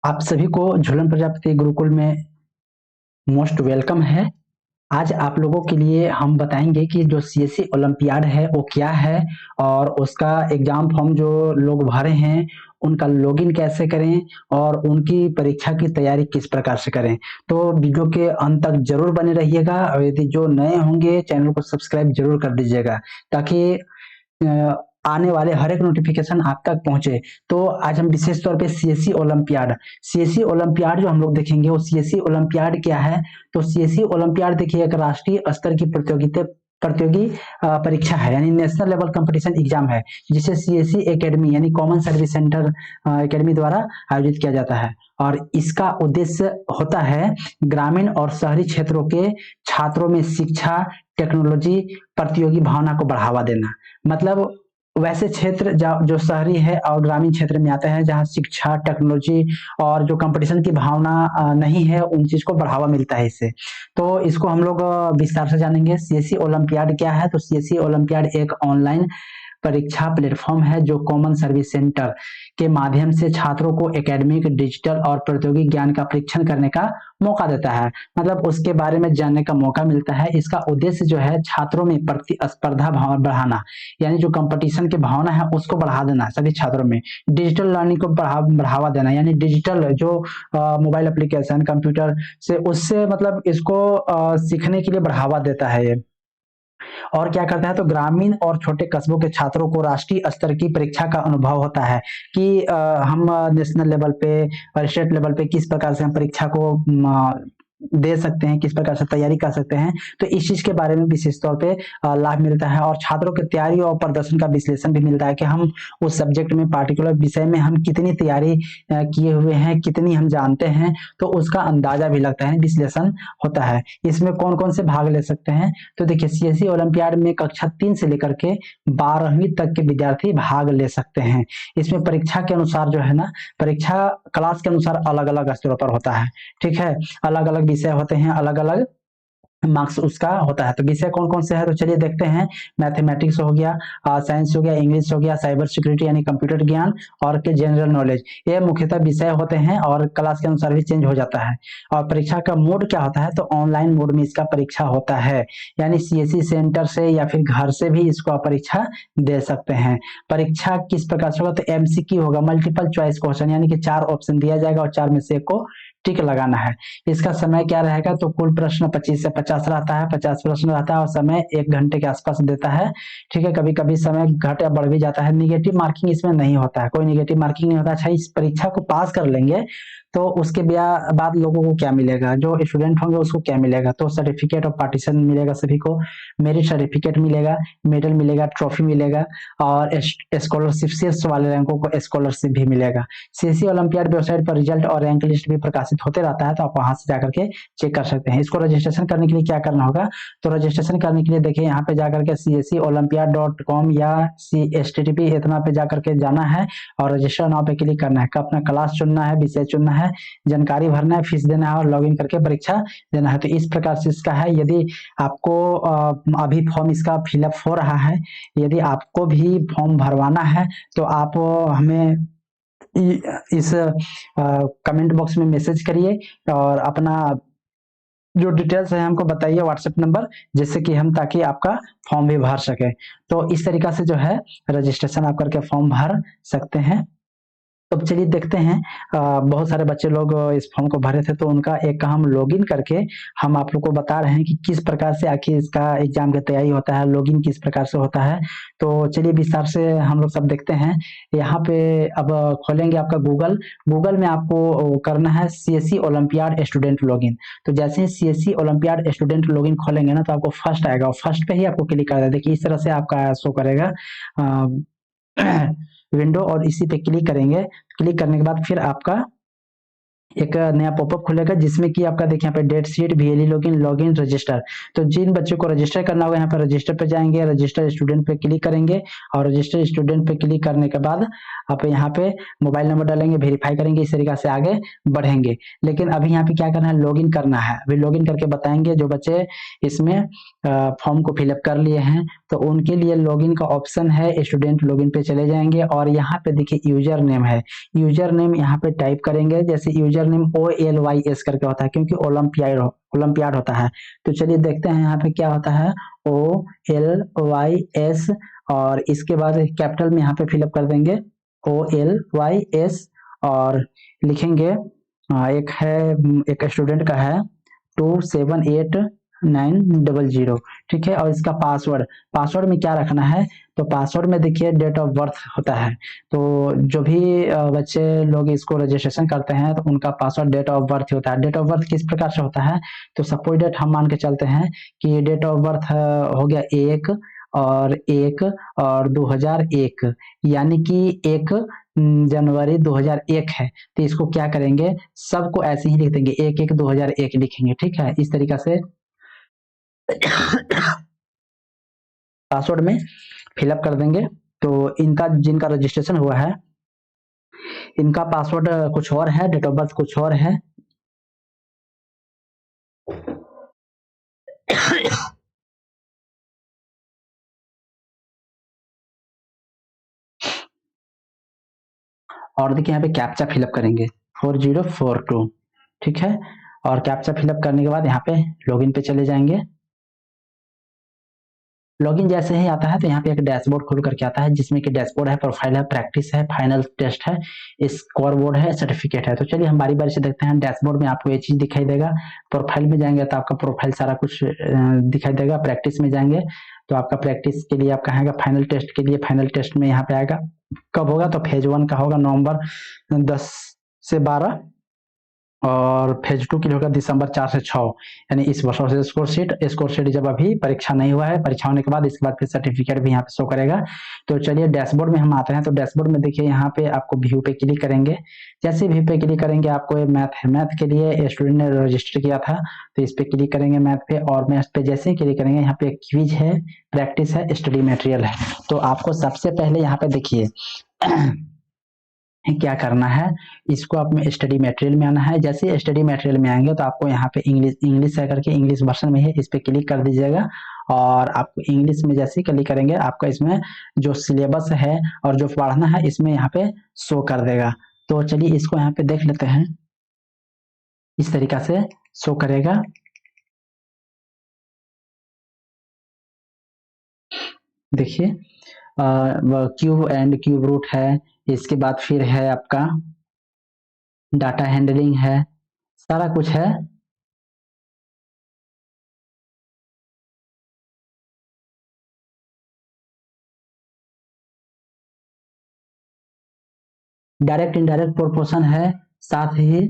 आप सभी को झूलन प्रजापति गुरुकुल में मोस्ट वेलकम है। आज आप लोगों के लिए हम बताएंगे कि जो सीएससी ओलंपियाड है वो क्या है और उसका एग्जाम फॉर्म जो लोग भरे हैं उनका लॉगिन कैसे करें और उनकी परीक्षा की तैयारी किस प्रकार से करें। तो वीडियो के अंत तक जरूर बने रहिएगा और यदि जो नए होंगे चैनल को सब्सक्राइब जरूर कर दीजिएगा ताकि आने वाले हर एक नोटिफिकेशन आप तक पहुंचे। तो आज हम विशेष तौर पे सीएससी ओलंपियाड जो हम लोग देखेंगे वो सीएससी ओलंपियाड क्या है। तो सीएससी ओलंपियाड देखिए एक राष्ट्रीय स्तर की प्रतियोगी परीक्षा है, यानी नेशनल लेवल कंपटीशन एग्जाम है, जिसे सीएससी एकेडमी यानी कॉमन सर्विस सेंटर एकेडमी द्वारा आयोजित किया जाता है। और इसका उद्देश्य होता है ग्रामीण और शहरी क्षेत्रों के छात्रों में शिक्षा, टेक्नोलॉजी, प्रतियोगी भावना को बढ़ावा देना। मतलब वैसे क्षेत्र जो शहरी है और ग्रामीण क्षेत्र में आते हैं जहाँ शिक्षा, टेक्नोलॉजी और जो कंपटीशन की भावना नहीं है, उन चीज को बढ़ावा मिलता है इससे। तो इसको हम लोग विस्तार से जानेंगे। सीएससी ओलंपियाड क्या है? तो सीएससी ओलंपियाड एक ऑनलाइन परीक्षा प्लेटफॉर्म है जो कॉमन सर्विस सेंटर के माध्यम से छात्रों को एकेडमिक, डिजिटल और प्रतियोगी ज्ञान का परीक्षण करने का मौका देता है। मतलब उसके बारे में जानने का मौका मिलता है। इसका उद्देश्य जो है छात्रों में प्रतिस्पर्धा भाव बढ़ाना, यानी जो कंपटीशन की भावना है उसको बढ़ा देना सभी छात्रों में। डिजिटल लर्निंग को बढ़ावा देना, यानी डिजिटल जो मोबाइल एप्लीकेशन, कंप्यूटर से उससे मतलब इसको सीखने के लिए बढ़ावा देता है ये। और क्या करता है तो ग्रामीण और छोटे कस्बों के छात्रों को राष्ट्रीय स्तर की परीक्षा का अनुभव होता है कि हम नेशनल लेवल पे और स्टेट लेवल पे किस प्रकार से हम परीक्षा को दे सकते हैं, किस प्रकार से तैयारी कर सकते हैं। तो इस चीज के बारे में विशेष तौर पे लाभ मिलता है और छात्रों की तैयारी और प्रदर्शन का विश्लेषण भी मिलता है कि हम उस सब्जेक्ट में, पार्टिकुलर विषय में हम कितनी तैयारी किए हुए हैं, कितनी हम जानते हैं, तो उसका अंदाजा भी लगता है, विश्लेषण होता है। इसमें कौन कौन से भाग ले सकते हैं? तो देखिए सीएससी ओलंपियाड में कक्षा 3 से लेकर के 12वीं तक के विद्यार्थी भाग ले सकते हैं। इसमें परीक्षा के अनुसार जो है ना, परीक्षा क्लास के अनुसार अलग अलग स्तरों पर होता है। ठीक है, अलग अलग विषय होते हैं, अलग अलग मार्क्स उसका होता है। तो विषय कौन कौन से है तो चलिए देखते हैं। मैथमेटिक्स हो गया, साइंस हो गया, इंग्लिश हो गया, साइबर सिक्योरिटी यानी कंप्यूटर ज्ञान और के जनरल नॉलेज, ये मुख्यतः विषय होते हैं और क्लास के अनुसार भी चेंज हो जाता है। और परीक्षा का मोड क्या होता है तो ऑनलाइन मोड में इसका परीक्षा होता है, यानी सीएससी सेंटर से या फिर घर से भी इसको आप परीक्षा दे सकते हैं। परीक्षा किस प्रकार से होगा तो एमसीक्यू होगा, मल्टीपल चॉइस क्वेश्चन, यानी कि 4 ऑप्शन दिया जाएगा और 4 में से एक को टिक लगाना है। इसका समय क्या रहेगा तो कुल प्रश्न 25 से 50 रहता है, 50 प्रश्न रहता है और समय 1 घंटे के आसपास देता है। ठीक है, कभी कभी समय घट या बढ़ भी जाता है। निगेटिव मार्किंग इसमें नहीं होता है, कोई निगेटिव मार्किंग नहीं होता। अच्छा, इस परीक्षा को पास कर लेंगे तो उसके बाद लोगों को क्या मिलेगा, जो स्टूडेंट होंगे उसको क्या मिलेगा तो सर्टिफिकेट ऑफ पार्टीशन मिलेगा सभी को, मेरिट सर्टिफिकेट मिलेगा, मेडल मिलेगा, ट्रॉफी मिलेगा और स्कॉलरशिप, शीर्ष वाले रैंकों को स्कॉलरशिप भी मिलेगा। सीएससी ओलंपियाड वेबसाइट पर रिजल्ट और रैंक लिस्ट भी प्रकाशित होते रहता है, तो आप वहां से जाकर के चेक कर सकते हैं। इसको रजिस्ट्रेशन करने के लिए क्या करना होगा तो रजिस्ट्रेशन करने के लिए देखिए यहाँ पे जाकर के CSCOlympiad.com या CSTTP इतना पे जाकर के जाना है और रजिस्टर नाउ पे क्लिक करना है। अपना क्लास चुनना है, विषय चुनना है, जानकारी भरना है, फीस देना है और लॉगिन करके परीक्षा देना है। तो इस प्रकार से इसका है। यदि आपको अभी फॉर्म इसका फिलअप हो रहा है, यदि आपको भी फॉर्म भरवाना है तो आप हमें इस कमेंट बॉक्स में मैसेज करिए और अपना जो डिटेल्स है हमको बताइए व्हाट्सएप नंबर, जिससे कि हम ताकि आपका फॉर्म भी भर सके। तो इस तरीका से जो है रजिस्ट्रेशन आप करके फॉर्म भर सकते हैं। तो चलिए देखते हैं। बहुत सारे बच्चे लोग इस फॉर्म को भरे थे तो उनका एक हम लॉगिन करके हम आप लोग को बता रहे हैं कि किस प्रकार से आखिर इसका एग्जाम की तैयारी होता है, लॉगिन किस प्रकार से होता है। तो चलिए विस्तार से हम लोग सब देखते हैं। यहाँ पे अब खोलेंगे आपका गूगल में आपको करना है सीएससी ओलंपियाड स्टूडेंट लॉगिन। तो जैसे ही सीएससी ओलंपियाड स्टूडेंट लॉगिन खोलेंगे ना तो आपको फर्स्ट आएगा और फर्स्ट पे ही आपको क्लिक कर देना। देखिए इस तरह से आपका शो करेगा विंडो और इसी पे क्लिक करेंगे। क्लिक करने के बाद फिर आपका एक नया पॉपअप खुलेगा जिसमें कि आपका देखिए यहाँ पे date sheet, VLE login, login register. तो जिन बच्चों को रजिस्टर करना होगा यहाँ पे रजिस्टर पे जाएंगे, रजिस्टर स्टूडेंट पे क्लिक करेंगे और रजिस्टर स्टूडेंट पे क्लिक करने के बाद आप यहाँ पे मोबाइल नंबर डालेंगे, वेरीफाई करेंगे, इस तरीके से आगे बढ़ेंगे। लेकिन अभी यहाँ पे क्या करना है, लॉगिन करना है। अभी लॉगिन करके बताएंगे जो बच्चे इसमें फॉर्म को फिलअप कर लिए हैं तो उनके लिए लॉगिन का ऑप्शन है, स्टूडेंट लॉगिन पे चले जाएंगे और यहाँ पे देखिए यूजर नेम है, यूजर नेम यहाँ पे टाइप करेंगे। जैसे यूजर नेम OLYS करके होता है क्योंकि ओलंपियाड होता है। तो चलिए देखते हैं यहाँ पे क्या होता है, OLYS और इसके बाद कैपिटल में यहाँ पे फिलअप कर देंगे OLYS और लिखेंगे एक है, एक स्टूडेंट का है 278900, ठीक है। और इसका पासवर्ड, पासवर्ड में क्या रखना है, तो पासवर्ड में देखिए डेट ऑफ बर्थ होता है। तो जो भी बच्चे लोग इसको रजिस्ट्रेशन करते हैं तो उनका पासवर्ड डेट ऑफ बर्थ होता है। डेट ऑफ बर्थ किस प्रकार से होता है, तो सपोज डेट हम मान के चलते हैं कि डेट ऑफ बर्थ हो गया 1 और 2001, यानी कि 1 जनवरी 2001 है। तो इसको क्या करेंगे, सबको ऐसे ही लिख देंगे 1/1/2001 लिखेंगे, ठीक है। इस तरीका से पासवर्ड में फिलअप कर देंगे। तो इनका जिनका रजिस्ट्रेशन हुआ है इनका पासवर्ड कुछ और है, डेट ऑफ बर्थ कुछ और है। और देखिए यहाँ पे कैप्चा फिलअप करेंगे 4042, ठीक है। और कैप्चा फिलअप करने के बाद यहाँ पे लॉगिन पे चले जाएंगे। लॉगिन जैसे ही आता है तो यहाँ पे एक डैशबोर्ड खुल करके आता है जिसमें कि डैशबोर्ड है, प्रोफाइल है, प्रैक्टिस है, फाइनल टेस्ट है, स्कोर बोर्ड है, सर्टिफिकेट है। तो चलिए हम बारी बारी से देखते हैं। डैशबोर्ड में आपको ये चीज दिखाई देगा, प्रोफाइल में जाएंगे तो आपका प्रोफाइल सारा कुछ दिखाई देगा। प्रैक्टिस में जाएंगे तो आपका प्रैक्टिस के लिए आपका आएगा, फाइनल टेस्ट के लिए फाइनल टेस्ट में यहाँ पे आएगा कब होगा, तो फेज 1 का होगा नवंबर 10 से 12 और फेज 2 के लिए होगा दिसंबर 4 से 6, यानी इस वर्ष। और स्कोर शीट जब अभी परीक्षा नहीं हुआ है, परीक्षा होने के बाद इसके बाद फिर सर्टिफिकेट भी यहाँ पे शो करेगा। तो चलिए डैशबोर्ड में हम आते हैं। तो डैशबोर्ड में देखिए यहाँ पे आपको व्यू पे क्लिक करेंगे। जैसे व्यू पे क्लिक करेंगे आपको मैथ है, मैथ के लिए स्टूडेंट ने रजिस्टर किया था तो इस पे क्लिक करेंगे मैथ पे। और मैथ पे जैसे ही क्लिक करेंगे यहाँ पे क्विज है, प्रैक्टिस है, स्टडी मटेरियल है। तो आपको सबसे पहले यहाँ पे देखिए क्या करना है, इसको आप में स्टडी मटेरियल में आना है। जैसे ही स्टडी मटेरियल में आएंगे तो आपको यहाँ पे इंग्लिश है करके इंग्लिश वर्जन में है, इस पे क्लिक कर दीजिएगा। और आपको इंग्लिश में जैसे ही क्लिक करेंगे आपका इसमें जो सिलेबस है और जो पढ़ना है इसमें यहाँ पे शो कर देगा। तो चलिए इसको यहाँ पे देख लेते हैं, इस तरीका से शो करेगा। देखिए क्यूब एंड क्यूब रूट है, इसके बाद फिर है आपका डाटा हैंडलिंग है, सारा कुछ है। डायरेक्ट इनडायरेक्ट प्रोपोर्शन है, साथ ही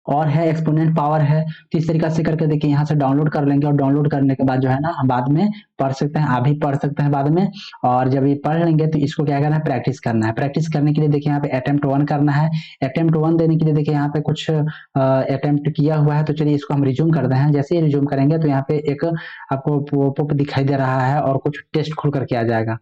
और है एक्सपोनेंट पावर है। तो इस तरीका से करके देखिए यहाँ से डाउनलोड कर लेंगे और डाउनलोड करने के बाद जो है ना हम बाद में पढ़ सकते हैं, अभी पढ़ सकते हैं बाद में। और जब ये पढ़ लेंगे तो इसको क्या करना है, प्रैक्टिस करना है। प्रैक्टिस करने के लिए देखिए यहाँ पे अटेम्प्ट 1 करना है। अटेम्प्ट 1 देने के लिए देखिए यहाँ पे कुछ अटेम्प्ट किया हुआ है। तो चलिए इसको हम रिज्यूम करते हैं। जैसे ही रिज्यूम करेंगे तो यहाँ पे एक आपको पॉपअप दिखाई दे रहा है और कुछ टेस्ट खुल करके आ जाएगा।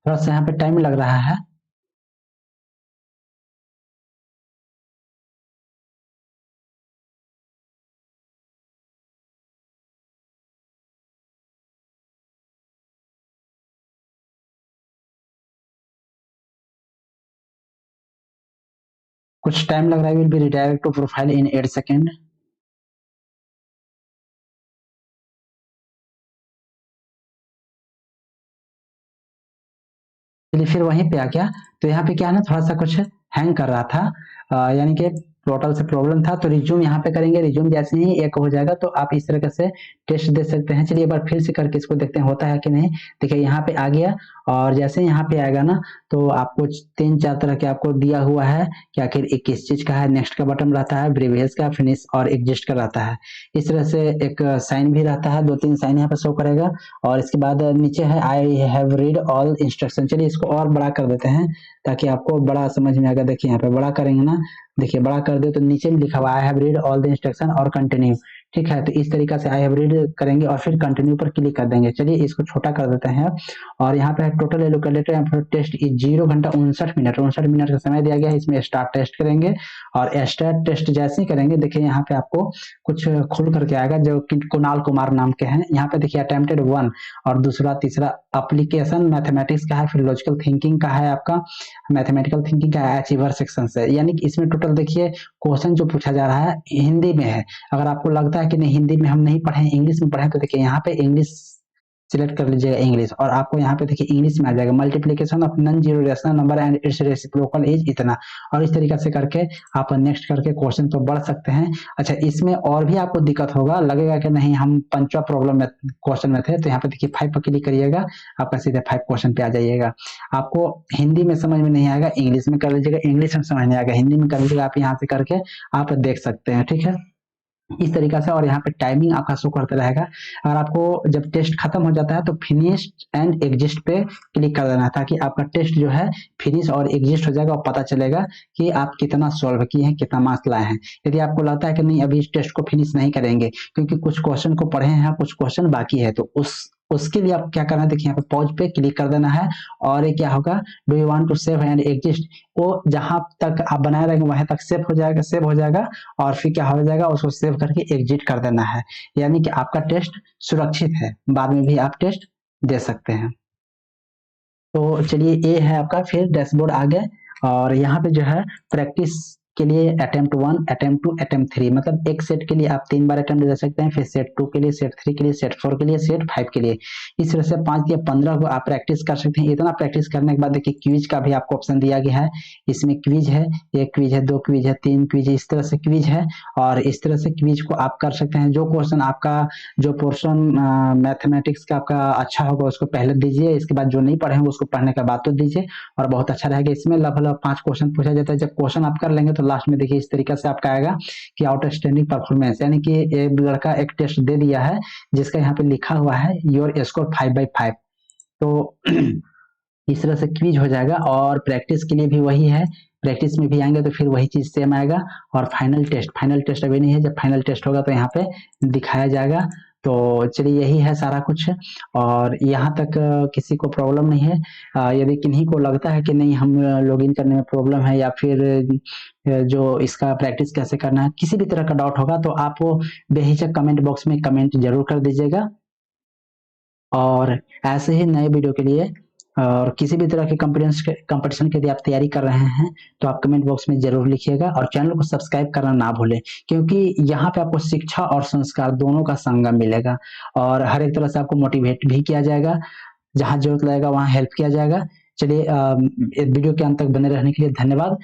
थोड़ा सा यहाँ पे टाइम लग रहा है। कुछ टाइम लग रहा है, will be redirect to profile in 8 second. चलिए फिर वहीं पे आ गया। तो यहाँ पे क्या है ना, थोड़ा सा कुछ हैंग कर रहा था, यानी कि टोटल से प्रॉब्लम था। तो रिज्यूम यहाँ पे करेंगे, रिज्यूम जैसे ही एक हो जाएगा तो आप इस तरीके से टेस्ट दे सकते हैं। चलिए एक बार फिर से करके इसको देखते हैं होता है कि नहीं। देखिए यहाँ पे आ गया, और जैसे यहाँ पे आएगा ना तो आपको 3-4 तरह के आपको दिया हुआ है कि आखिर एक किस चीज का है। नेक्स्ट का बटन रहता है, प्रीवियस का, फिनिश और एग्जिस्ट का रहता है। इस तरह से एक साइन भी रहता है, 2-3 साइन यहाँ पे शो करेगा। और इसके बाद नीचे है I have read all instruction. चलिए इसको और बड़ा कर देते हैं ताकि आपको बड़ा समझ में आएगा। देखिए यहाँ पे बड़ा करेंगे ना, देखिए बड़ा कर दे तो नीचे में लिखा हुआ I have read all the instruction और कंटिन्यू। ठीक है, तो इस तरीका से आई हैव रीड करेंगे और फिर कंटिन्यू पर क्लिक कर देंगे। चलिए इसको छोटा कर देते हैं और यहाँ पे टोटल एलोकेटेड यहाँ पर टेस्ट 0 घंटा 59 मिनट का समय दिया गया है। इसमें स्टार्ट टेस्ट करेंगे और स्टार्ट टेस्ट जैसे ही करेंगे देखिए यहाँ पे आपको कुछ खुल करके आएगा जो कि कुणाल कुमार नाम के हैं। यहाँ पे देखिए अटेम्प्टेड 1 और दूसरा तीसरा एप्लीकेशन मैथमेटिक्स का है, फिर लॉजिकल थिंकिंग का है, आपका मैथमेटिकल थिंकिंग का अचीवर सेक्शन से। यानी कि इसमें टोटल देखिए क्वेश्चन जो पूछा जा रहा है हिंदी में है। अगर आपको लगता है कि नहीं हिंदी में हम नहीं पढ़े, इंग्लिश में पढ़े, तो देखिए यहाँ पे इंग्लिश सिलेक्ट कर लीजिएगा इंग्लिश, और आपको यहाँ पे देखिए इंग्लिश में आ जाएगा multiplication of non zero rational number and it's reciprocal is इतना। और इस तरीके से करके आप नेक्स्ट करके क्वेश्चन तो बढ़ सकते हैं। अच्छा, इसमें और भी आपको दिक्कत होगा, लगेगा कि नहीं हम 5वां प्रॉब्लम में क्वेश्चन में थे, तो यहाँ पे देखिए 5 पर क्लिक करिएगा, आपका सीधे 5 क्वेश्चन पे आ जाइएगा। आपको हिंदी में समझ में नहीं आएगा, इंग्लिश में कर लीजिएगा, इंग्लिश में समझ नहीं आएगा, हिंदी में कर लीजिएगा। आप यहाँ से करके आप देख सकते हैं, ठीक है, इस तरीका से। और यहाँ पे टाइमिंग आपका शो करता रहेगा। अगर आपको जब टेस्ट खत्म हो जाता है तो फिनिश एंड एग्जिस्ट पे क्लिक कर देना है ताकि आपका टेस्ट जो है फिनिश और एग्जिस्ट हो जाएगा और पता चलेगा कि आप कितना सॉल्व किए हैं, कितना मार्क्स लाए हैं। यदि आपको लगता है कि नहीं अभी इस टेस्ट को फिनिश नहीं करेंगे क्योंकि कुछ क्वेश्चन को पढ़े हैं, कुछ क्वेश्चन बाकी है, तो उसके लिए आप क्या करना है, देखिए यहाँ पे पॉज पे क्लिक कर देना है और ये क्या होगा, do you want to save and exist, वो जहां तक आप बनाए रहेंगे वहां तक सेव हो जाएगा और फिर क्या हो जाएगा, उसको सेव करके एग्जिट कर देना है। यानी कि आपका टेस्ट सुरक्षित है, बाद में भी आप टेस्ट दे सकते हैं। तो चलिए ये है आपका फिर डैशबोर्ड आ गए, और यहाँ पे जो है प्रैक्टिस के लिए अटेम्प्ट 1, अटेम्प्ट 2, अटेम्प्ट 3, मतलब एक सेट के लिए आप 3 बार अटेम्प्ट दे सकते हैं, फिर सेट 2 के लिए, सेट 3 के लिए, सेट 4 के लिए, सेट 5 के लिए। इस तरह से 5 या 15 को आप प्रैक्टिस कर सकते हैं। इतना प्रैक्टिस करने के बाद देखिए क्विज का भी आपको ऑप्शन दिया गया है। इसमें क्विज है, 1 क्विज है, 2 क्विज है, 3 क्विज है, इस तरह से क्विज है। और इस तरह से क्विज को आप कर सकते हैं। जो क्वेश्चन आपका, जो पोर्शन मैथमेटिक्स का आपका अच्छा होगा उसको पहले दीजिए, इसके बाद जो नहीं पढ़े हैं उसको पढ़ने का बाद तो दीजिए, और बहुत अच्छा रहेगा। इसमें लगभग 5 क्वेश्चन पूछा जाता है। जब क्वेश्चन आप कर लेंगे तो लास्ट में देखिए इस तरीके से आपका आएगा कि आउटस्टैंडिंग परफॉर्मेंस, यानी कि एक लड़का एक टेस्ट दे दिया है जिसका यहाँ पे लिखा हुआ है योर स्कोर 5/5। तो इस तरह से क्विज हो जाएगा। और प्रैक्टिस के लिए भी वही है, प्रैक्टिस में भी आएंगे तो फिर वही चीज सेम आएगा। और फाइनल टेस्ट अभी नहीं है, जब फाइनल टेस्ट होगा तो यहाँ पे दिखाया जाएगा। तो चलिए यही है सारा कुछ, और यहाँ तक किसी को प्रॉब्लम नहीं है। यदि किन्हीं को लगता है कि नहीं हम लॉगिन करने में प्रॉब्लम है, या फिर जो इसका प्रैक्टिस कैसे करना है, किसी भी तरह का डाउट होगा तो आप वो बेहिचक कमेंट बॉक्स में कमेंट जरूर कर दीजिएगा। और ऐसे ही नए वीडियो के लिए और किसी भी तरह के कंपटीशन के यदि आप तैयारी कर रहे हैं तो आप कमेंट बॉक्स में जरूर लिखिएगा, और चैनल को सब्सक्राइब करना ना भूलें, क्योंकि यहाँ पे आपको शिक्षा और संस्कार दोनों का संगम मिलेगा, और हर एक तरह से आपको मोटिवेट भी किया जाएगा, जहां जरूरत लगेगा वहां हेल्प किया जाएगा। चलिए वीडियो के अंत तक बने रहने के लिए धन्यवाद।